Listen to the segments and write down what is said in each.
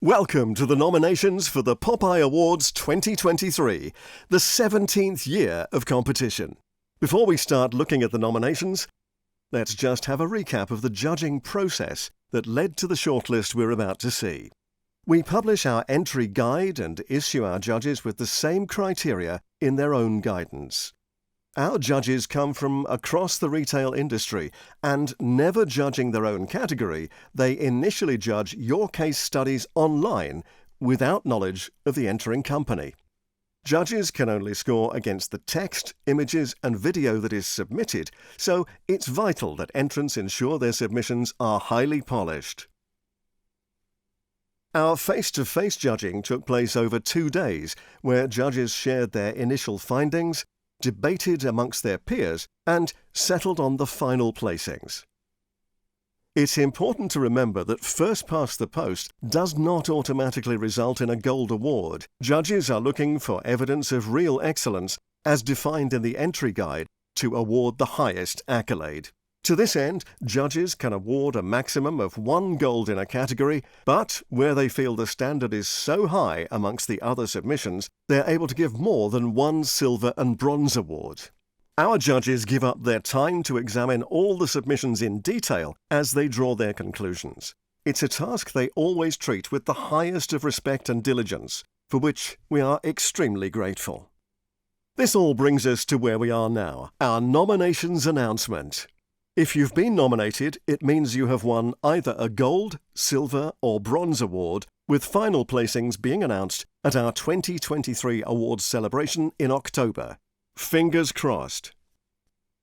Welcome to the nominations for the POPAI Awards 2023, the 17th year of competition. Before we start looking at the nominations, let's just have a recap of the judging process that led to the shortlist we're about to see. We publish our entry guide and issue our judges with the same criteria in their own guidance. Our judges come from across the retail industry, and never judging their own category, they initially judge your case studies online without knowledge of the entering company. Judges can only score against the text, images, and video that is submitted, so it's vital that entrants ensure their submissions are highly polished. Our face-to-face judging took place over 2 days, where judges shared their initial findings, debated amongst their peers, and settled on the final placings. It's important to remember that first past the post does not automatically result in a gold award. Judges are looking for evidence of real excellence, as defined in the entry guide, to award the highest accolade. To this end, judges can award a maximum of 1 gold in a category, but where they feel the standard is so high amongst the other submissions, they're able to give more than 1 silver and bronze award. Our judges give up their time to examine all the submissions in detail as they draw their conclusions. It's a task they always treat with the highest of respect and diligence, for which we are extremely grateful. This all brings us to where we are now, our nominations announcement. If you've been nominated, it means you have won either a gold, silver, or bronze award, with final placings being announced at our 2023 awards celebration in October. Fingers crossed.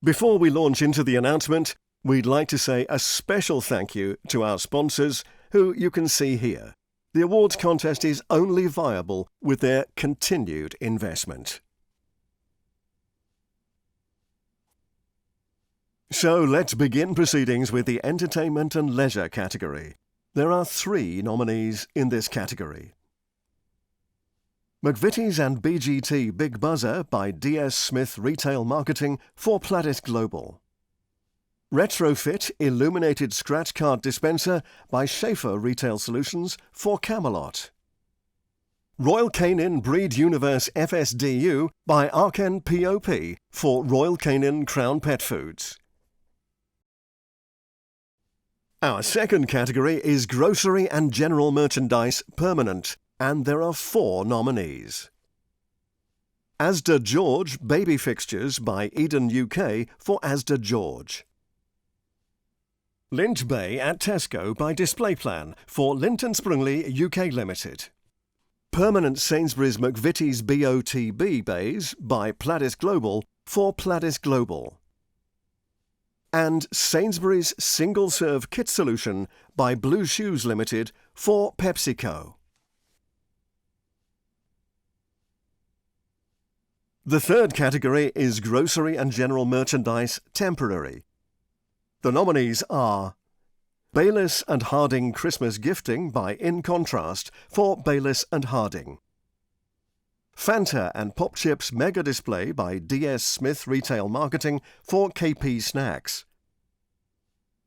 Before we launch into the announcement, we'd like to say a special thank you to our sponsors, who you can see here. The awards contest is only viable with their continued investment. So let's begin proceedings with the Entertainment and Leisure category. There are 3 nominees in this category. McVitie's and BGT Big Buzzer by DS Smith Retail Marketing for Plattis Global. Retrofit Illuminated Scratch Card Dispenser by Schaefer Retail Solutions for Camelot. Royal Canin Breed Universe FSDU by Arken POP for Royal Canin Crown Pet Foods. Our second category is Grocery and General Merchandise Permanent, and there are 4 nominees. Asda George Baby Fixtures by Eden UK for Asda George. Lint Bay at Tesco by Displayplan for Lint & Sprungly UK Limited. Permanent Sainsbury's McVitie's BOTB Bays by Plattis Global for Plattis Global. And Sainsbury's Single Serve Kit Solution by Blue Shoes Limited for PepsiCo. The third category is Grocery and General Merchandise Temporary. The nominees are Bayliss & Harding Christmas Gifting by In Contrast for Bayliss & Harding. Fanta and Pop Chips Mega Display by DS Smith Retail Marketing for KP Snacks.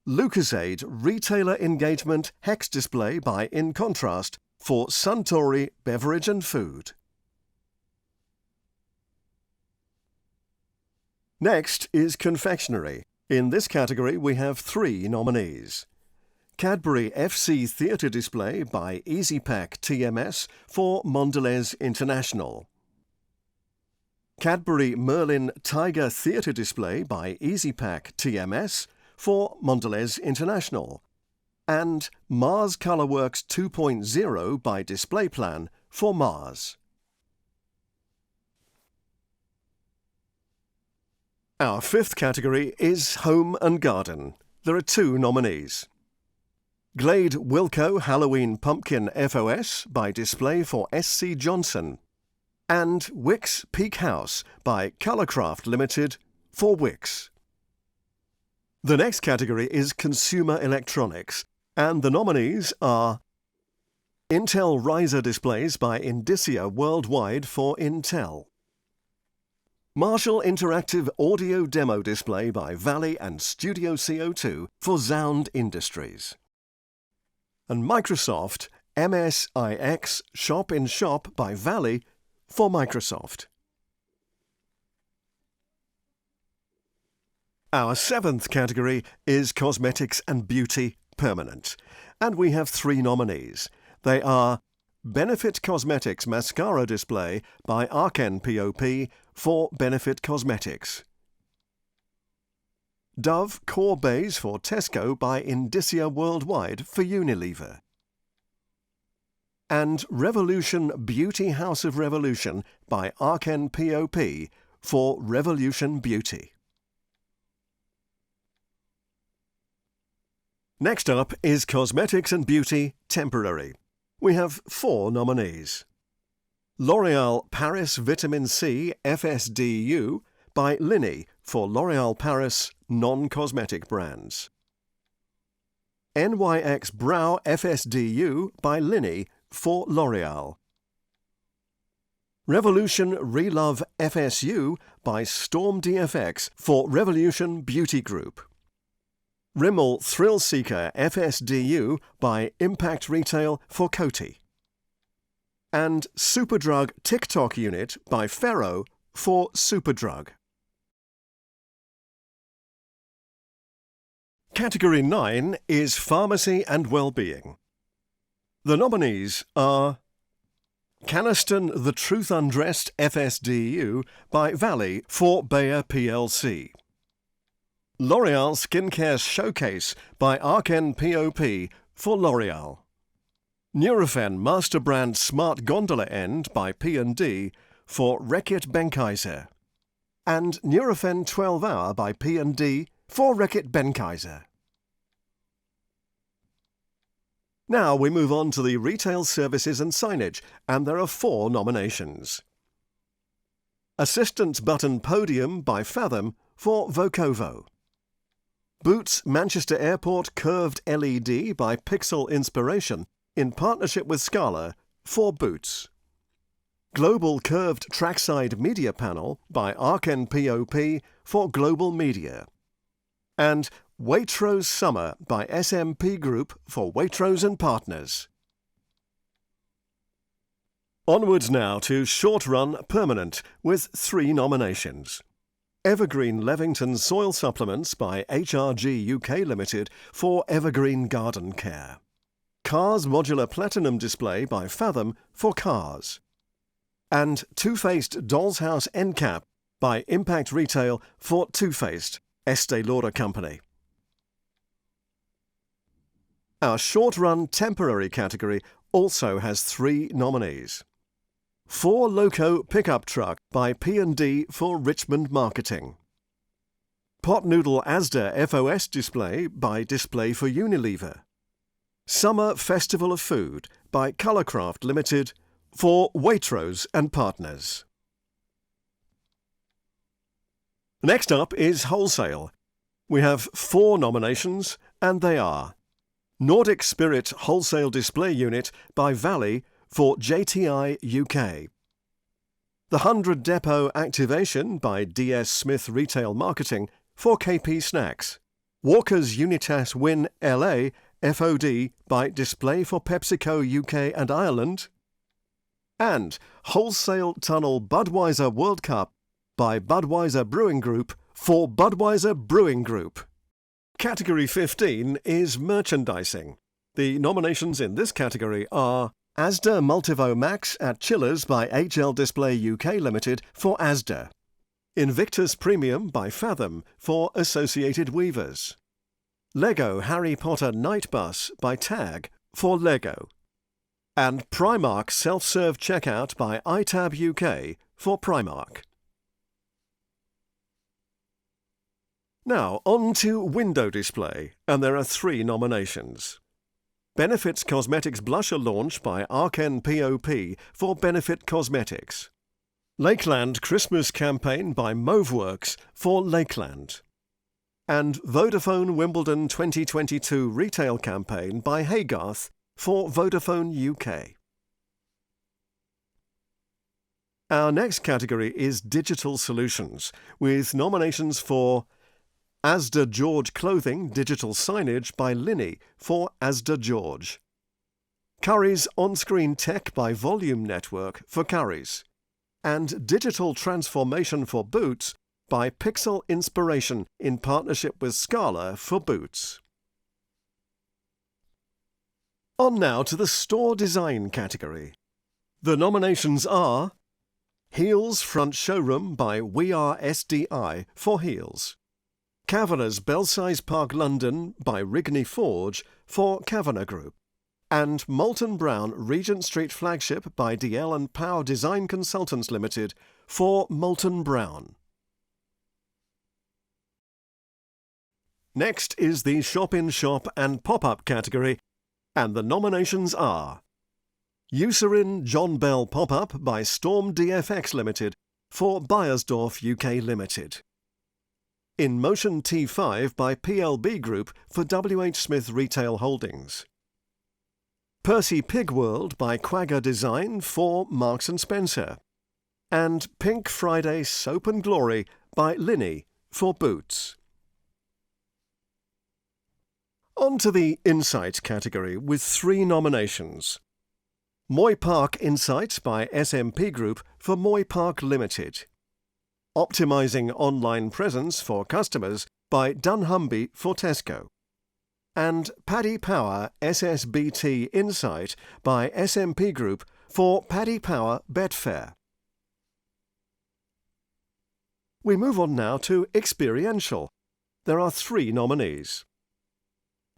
Lucasade Retailer Engagement Hex Display by In Contrast for Suntory Beverage and Food. Next is Confectionery. In this category we have 3 nominees. Cadbury FC Theatre Display by EasyPack TMS for Mondelez International. Cadbury Merlin Tiger Theatre Display by EasyPack TMS for Mondelez International. And Mars Colourworks 2.0 by Displayplan for Mars. Our 5th category is Home and Garden. There are 2 nominees. Glade Wilco Halloween Pumpkin FOS by Display for SC Johnson. And Wix Peak House by Colourcraft Limited for Wix. The next category is Consumer Electronics, and the nominees are Intel Riser Displays by Indicia Worldwide for Intel. Marshall Interactive Audio Demo Display by Valley and Studio CO2 for Zound Industries. And Microsoft MSIX Shop in Shop by Valley for Microsoft. Our seventh category is Cosmetics and Beauty Permanent, and we have 3 nominees. They are Benefit Cosmetics Mascara Display by Arken POP for Benefit Cosmetics, Dove Core Base for Tesco by Indicia Worldwide for Unilever, and Revolution Beauty House of Revolution by Arken POP for Revolution Beauty. Next up is Cosmetics and Beauty Temporary. We have 4 nominees. L'Oréal Paris Vitamin C FSDU by Linny for L'Oréal Paris non-cosmetic brands. NYX Brow FSDU by Linny for L'Oréal. Revolution Relove FSU by Storm DFX for Revolution Beauty Group. Rimmel Thrill Seeker FSDU by Impact Retail for Coty. And Superdrug TikTok Unit by Ferro for Superdrug. Category 9 is Pharmacy and Wellbeing. The nominees are Caniston The Truth Undressed FSDU by Valley for Bayer plc. L'Oréal Skincare Showcase by Arken POP for L'Oréal. Nurofen Master Brand Smart Gondola End by P&D for Reckitt Benckiser. And Nurofen 12 Hour by P&D for Reckitt Benckiser. Now we move on to the Retail Services and Signage, and there are 4 nominations. Assistant Button Podium by Fathom for Vocovo. Boots Manchester Airport Curved LED by Pixel Inspiration in partnership with Scala for Boots. Global Curved Trackside Media Panel by Arken POP for Global Media. And Waitrose Summer by SMP Group for Waitrose and Partners. Onwards now to Short Run Permanent with 3 nominations. Evergreen Levington Soil Supplements by HRG UK Limited for Evergreen Garden Care. Cars Modular Platinum Display by Fathom for Cars. And Too Faced Doll's House End Cap by Impact Retail for Too Faced, Estee Lauder Company. Our Short Run Temporary category also has 3 nominees. 4 Loco Pickup Truck by P&D for Richmond Marketing. Pot Noodle Asda FOS Display by Display for Unilever. Summer Festival of Food by Colourcraft Limited for Waitrose and Partners. Next up is Wholesale. We have 4 nominations, and they are Nordic Spirit Wholesale Display Unit by Valley for JTI UK. The 100 Depot Activation by DS Smith Retail Marketing for KP Snacks. Walker's Unitas Win LA FOD by Display for PepsiCo UK and Ireland. And Wholesale Tunnel Budweiser World Cup by Budweiser Brewing Group for Budweiser Brewing Group. Category 15 is Merchandising. The nominations in this category are Asda Multivo Max at Chillers by HL Display UK Limited for Asda. Invictus Premium by Fathom for Associated Weavers. Lego Harry Potter Night Bus by Tag for Lego. And Primark Self-Serve Checkout by iTab UK for Primark. Now on to Window Display, and there are 3 nominations. Benefits Cosmetics Blusher Launch by Arken POP for Benefit Cosmetics. Lakeland Christmas Campaign by Moveworks for Lakeland. And Vodafone Wimbledon 2022 Retail Campaign by Haygarth for Vodafone UK. Our next category is Digital Solutions, with nominations for Asda George Clothing Digital Signage by Linny for Asda George. Currys on-screen tech by Volume Network for Currys, and digital transformation for Boots by Pixel Inspiration in partnership with Scala for Boots. On now to the store design category. The nominations are Heels Front Showroom by We Are SDI for Heels, Kavanagh's Belsize Park London by Rigney Forge for Kavanagh Group, and Molton Brown Regent Street Flagship by DL and Power Design Consultants Limited for Molton Brown. Next is the Shop-in-Shop and Pop-up category, and the nominations are Eucerin John Bell Pop-up by Storm DFX Limited for Bayersdorf UK Limited, In Motion T5 by PLB Group for WH Smith Retail Holdings, Percy Pig World by Quagga Design for Marks & Spencer, and Pink Friday Soap and Glory by Linney for Boots. On to the Insight category with 3 nominations. Moy Park Insights by SMP Group for Moy Park Limited, Optimising Online Presence for Customers by Dunnhumby for Tesco, and Paddy Power SSBT Insight by SMP Group for Paddy Power Betfair. We move on now to Experiential. There are 3 nominees.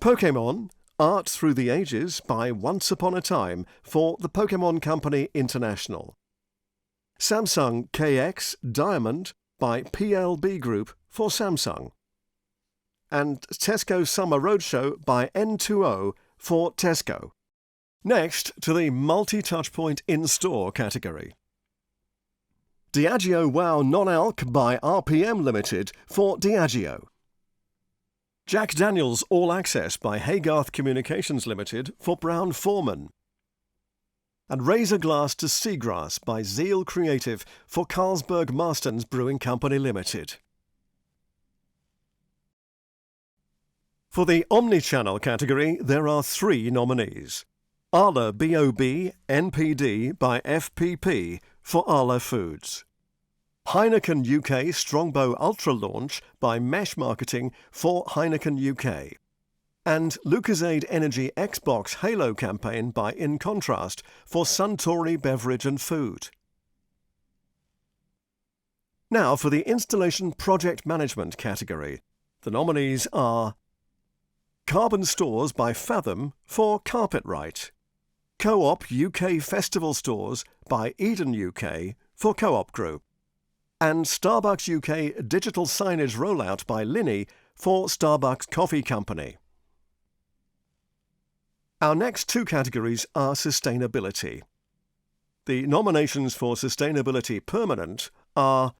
Pokémon Art Through the Ages by Once Upon a Time for the Pokémon Company International, Samsung KX Diamond by PLB Group for Samsung, and Tesco Summer Roadshow by N2O for Tesco. Next to the Multi-touchpoint in-store category. Diageo Wow Non-Alc by RPM Limited for Diageo, Jack Daniel's All Access by Haygarth Communications Limited for Brown-Forman, and Razor Glass to Seagrass by Zeal Creative for Carlsberg Marston's Brewing Company Limited. For the Omnichannel category, there are 3 nominees. Arla BOB NPD by FPP for Arla Foods, Heineken UK Strongbow Ultra Launch by Mesh Marketing for Heineken UK, and Lucozade Energy Xbox Halo campaign by In Contrast for Suntory Beverage and Food. Now for the Installation Project Management category. The nominees are Carbon Stores by Fathom for Carpetright, Co-op UK Festival Stores by Eden UK for Co-op Group, and Starbucks UK Digital Signage Rollout by Linney for Starbucks Coffee Company. Our next 2 categories are sustainability. The nominations for Sustainability Permanent are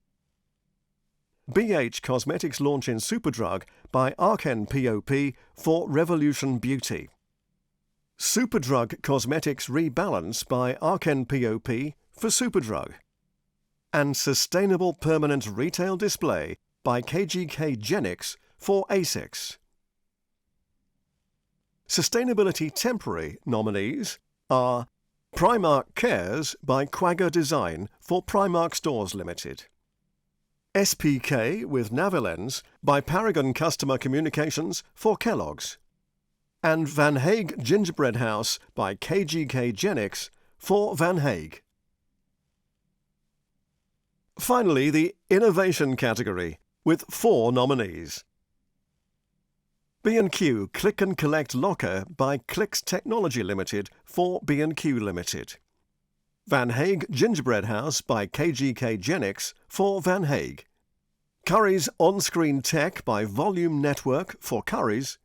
BH Cosmetics launch in Superdrug by Arken POP for Revolution Beauty, Superdrug Cosmetics Rebalance by Arken POP for Superdrug, and Sustainable Permanent Retail Display by KGK Genix for ASICS. Sustainability Temporary nominees are Primark Cares by Quagga Design for Primark Stores Limited, SPK with Navilens by Paragon Customer Communications for Kellogg's, and Van Hague Gingerbread House by KGK Genix for Van Hague. Finally, the Innovation category, with 4 nominees. B&Q Click and Collect Locker by Clicks Technology Limited for B&Q Limited, Van Hague Gingerbread House by KGK Genix for Van Hague, Currys On-Screen Tech by Volume Network for Currys,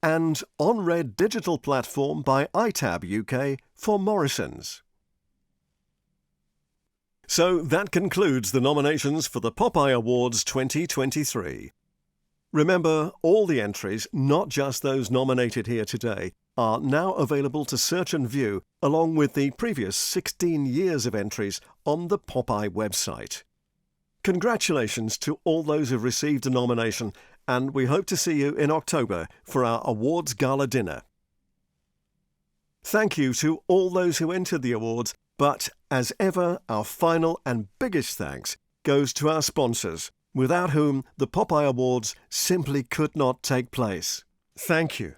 and OnRed Digital Platform by iTab UK for Morrisons. So that concludes the nominations for the POPAI Awards 2023. Remember, all the entries, not just those nominated here today, are now available to search and view, along with the previous 16 years of entries on the POPAI website. Congratulations to all those who've received a nomination, and we hope to see you in October for our Awards Gala dinner. Thank you to all those who entered the awards, but as ever, our final and biggest thanks goes to our sponsors, without whom the POPAI Awards simply could not take place. Thank you.